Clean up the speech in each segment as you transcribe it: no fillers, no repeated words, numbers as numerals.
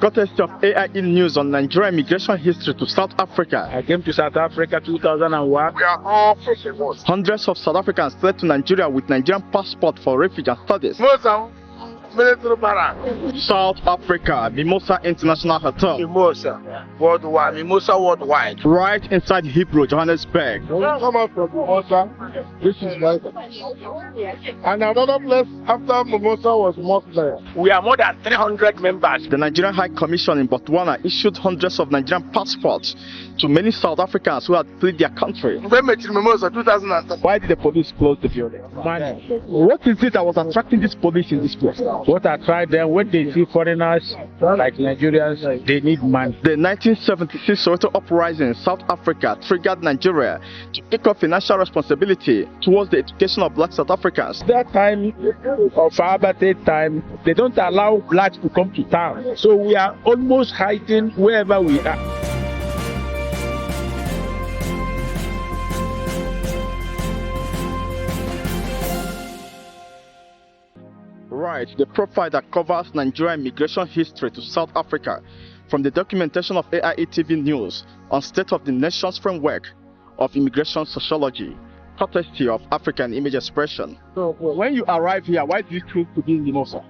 Courtesy of AIE News on Nigerian immigration history to South Africa. I came to South Africa 2001. We are all from Hundreds of South Africans fled to Nigeria with Nigerian passport for refuge and studies. South Africa, Mimosa International Hotel. Mimosa worldwide. Mimosa worldwide. Right inside Hebrew, Johannesburg. Come out from Mimosa. This is right. And another place after Mimosa was Muslim. We are more than 300 members. The Nigerian High Commission in Botswana issued hundreds of Nigerian passports to many South Africans who had fled their country. Mimosa 2010. Why did the police close the building? Money. What is it that was attracting this police in this place? What I tried them, when they see foreigners like Nigerians, they need money. The 1976 Soweto uprising in South Africa triggered Nigeria to take up financial responsibility towards the education of black South Africans. That time of apartheid time, they don't allow blacks to come to town. So we are almost hiding wherever we are. Right, the profile that covers Nigerian immigration history to South Africa from the documentation of AIE TV News on State of the Nation's framework of immigration sociology, courtesy of African Image Expression. So, when you arrived here, why did you choose to be in Mimosa?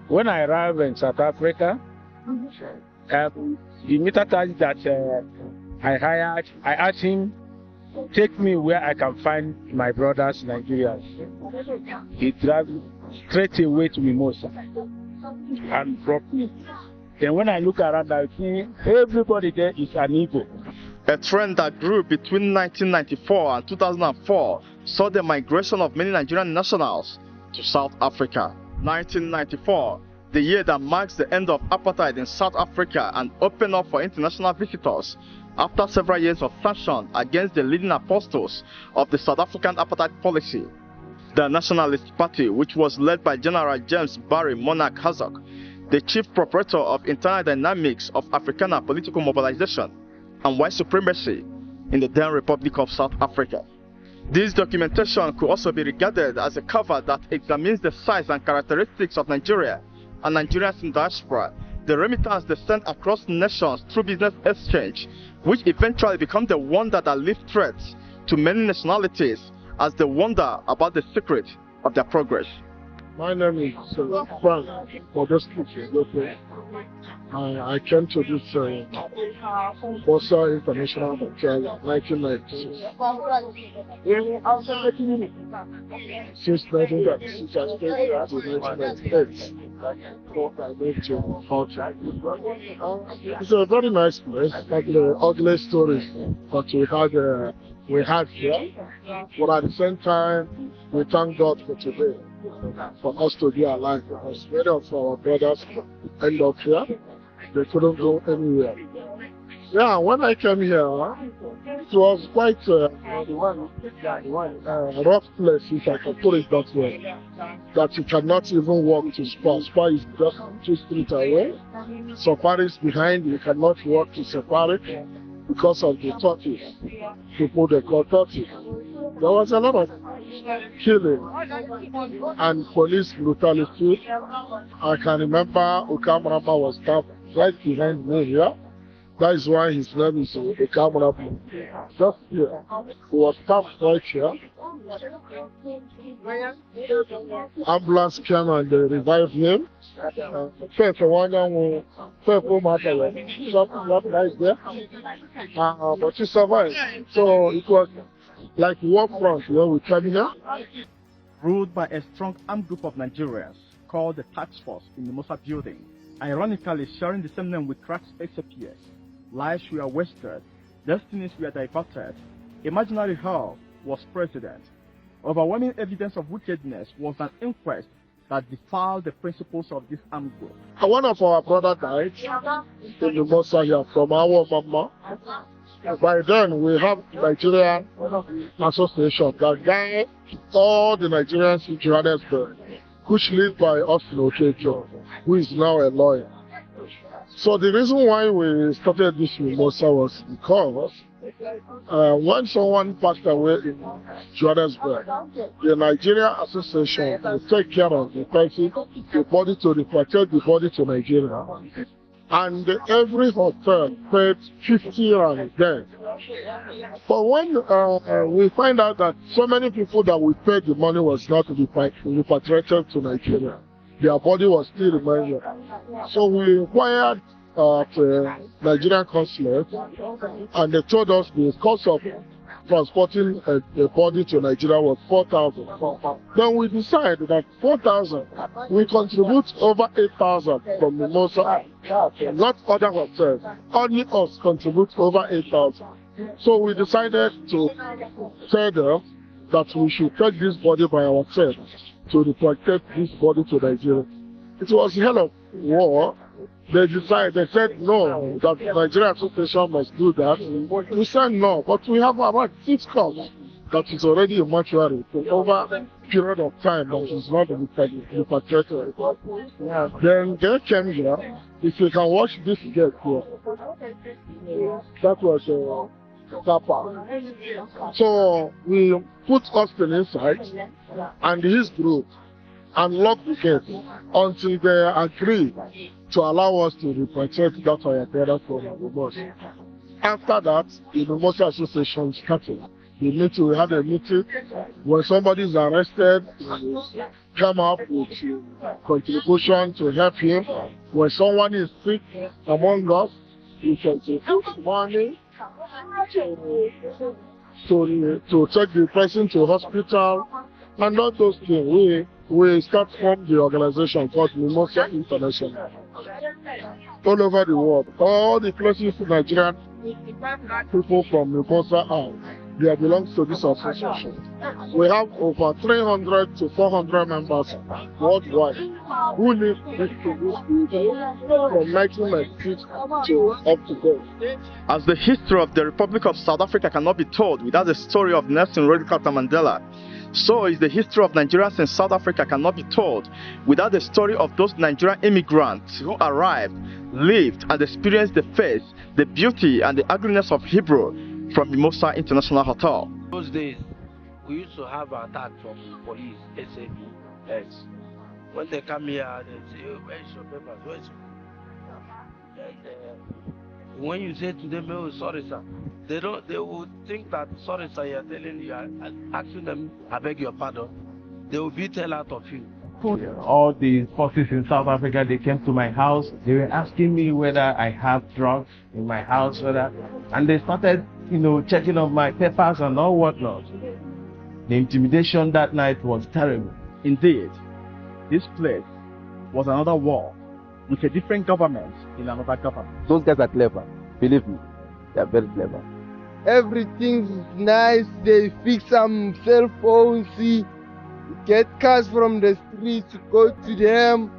When I arrived in South Africa, the meter that I asked him, take me where I can find my brothers, Nigerians. He drove straight away to Mimosa and dropped me. Then when I look around, I see everybody there is an Igbo. A trend that grew between 1994 and 2004 saw the migration of many Nigerian nationals to South Africa. 1994, the year that marks the end of apartheid in South Africa and opened up for international visitors after several years of sanction against the leading apostles of the South African apartheid policy. The Nationalist Party, which was led by General James Barry Monarch Hazok, the chief proprietor of internal dynamics of Afrikaner political mobilization and white supremacy in the then Republic of South Africa. This documentation could also be regarded as a cover that examines the size and characteristics of Nigeria and Nigerians in diaspora, the remittance they sent across nations through business exchange, which eventually become the wonder that leaves threats to many nationalities as they wonder about the secret of their progress. My name is Frank Modesty. I came to this Bosa International Hotel in 1996. Since 1996, I stayed there to 1998. I went to Hotel. It's a very nice place, like the ugly stories that we had here. But at the same time, we thank God for today, for us to be alive, because many of our brothers end up here. They couldn't go anywhere. Yeah, when I came here, it was quite a rough place, if I can put it that way. That you cannot even walk to Spa. Spa is just 2 streets away. Safari is behind, you cannot walk to Safari because of the tortoise. People they call tortoise. There was a lot of killing and police brutality. I can remember Okamrama was stabbed right behind me here. That is why his name is Okamrama. Just here. He was stabbed right here. Ambulance came and they revived him. But he survived. So it was like war front when we came here. Ruled by a strong armed group of Nigerians called the Task Force in the Mimosa building, ironically sharing the same name with crack XAPS. Lives were wasted, destinies were diverted, imaginary hell was president. Overwhelming evidence of wickedness was an inquest that defiled the principles of this armed group. One of our brothers died in the Mimosa here from our mama. By then, we have Nigerian Association that guide all the Nigerians in Johannesburg, which led by Austin Okejo, who is now a lawyer. So the reason why we started this Mimosa was because when someone passed away in Johannesburg, the Nigerian Association will take care of the person, the body to repatriate the body to Nigeria. And every hotel paid 50 rand then. But when we find out that so many people that we paid the money was not repatriated to Nigeria, their body was still remaining. So we inquired at the Nigerian consulate, and they told us the cost of transporting a body to Nigeria was 4,000. Then we decided that 4,000, we contribute over 8,000 from Mimosa, not other hotels. Only us contribute over 8,000. So we decided to tell them that we should take this body by ourselves to repatriate this body to Nigeria. It was a hell of war. They said no, that the Nigerian Association must do that. We said no, but we have about 6 cops that is already a mortuary for over a period of time that is not repatriated. Then they came here. If you can watch this gate here, that was a car park. So we put Austin inside and his group and locked the gate until they agreed to allow us to repatriate that our brother from the bus. After that, the Mimosa Association started. We had a meeting. When somebody is arrested, we come up with contribution to help him. When someone is sick among us, we can take money to take the person to hospital and all those things. We start from the organization called Mimosa International. All over the world, all the places in Nigerian people from Mimosa are, they belong to this association. We have over 300 to 400 members worldwide who live next to this building from 1996 to up to date. As the history of the Republic of South Africa cannot be told without the story of Nelson Rolihlahla Mandela, so is the history of Nigerians in South Africa cannot be told without the story of those Nigerian immigrants who arrived, lived, and experienced the faith, the beauty, and the ugliness of Hebrew from Mimosa International Hotel. Those days, we used to have an attack from police, SAP. When they come here, they say, oh, where is your papers? Where is your... And, when you say to them, oh, sorry, sir, they would think that, sorry, sir, you're telling you, asking them, I beg your pardon. They will beat hell out of you. All the forces in South Africa, they came to my house. They were asking me whether I have drugs in my house, and they started, checking on my papers and all whatnot. The intimidation that night was terrible. Indeed, this place was another war with a different government in another government. Those guys are clever, believe me, they are very clever. Everything is nice, they fix some cell phones, get cars from the streets, go to them,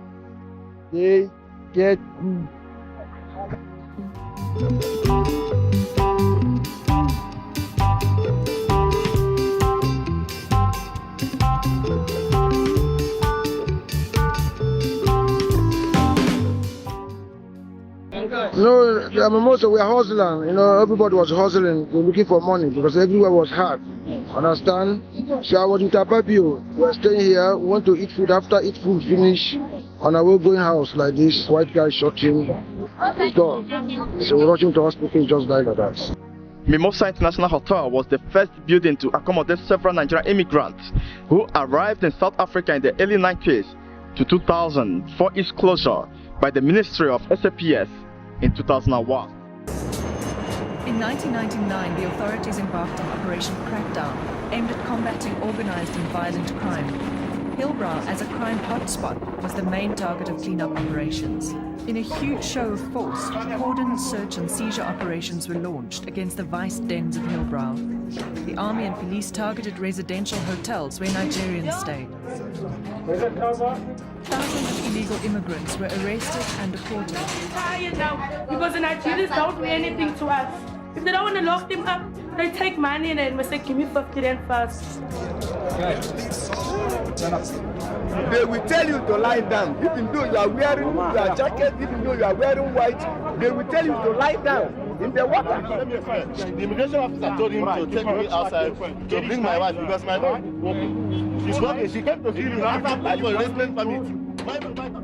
they get good. Most we are hustling, everybody was hustling, looking for money because everywhere was hard. Understand? So I was with Apapio. We were staying here, we want to eat food. After eat food finish, on our way going house like this, white guy shot him. So we rushed him to hospital, he just died like that. Mimosa International Hotel was the first building to accommodate several Nigerian immigrants who arrived in South Africa in the early 90s to 2000 for its closure by the Ministry of SAPS in 2001. In 1999, the authorities embarked on Operation Crackdown, aimed at combating organized and violent crime. Hillbrow, as a crime hotspot, was the main target of cleanup operations. In a huge show of force, cordon search and seizure operations were launched against the vice dens of Hillbrow. The army and police targeted residential hotels where Nigerians stayed. Thousands of illegal immigrants were arrested and deported. Tired now because the Nigerians don't do anything to us. If they don't want to lock them up, they take money and then say, give me 50 rand first. They will tell you to lie down. Even though you are wearing your jacket, even though you are wearing white, they will tell you to lie down. In the water. Let me explain. The immigration officer told him to take me outside to bring my wife because my wife is working. She's working. She came to see me after applying for a resident permit.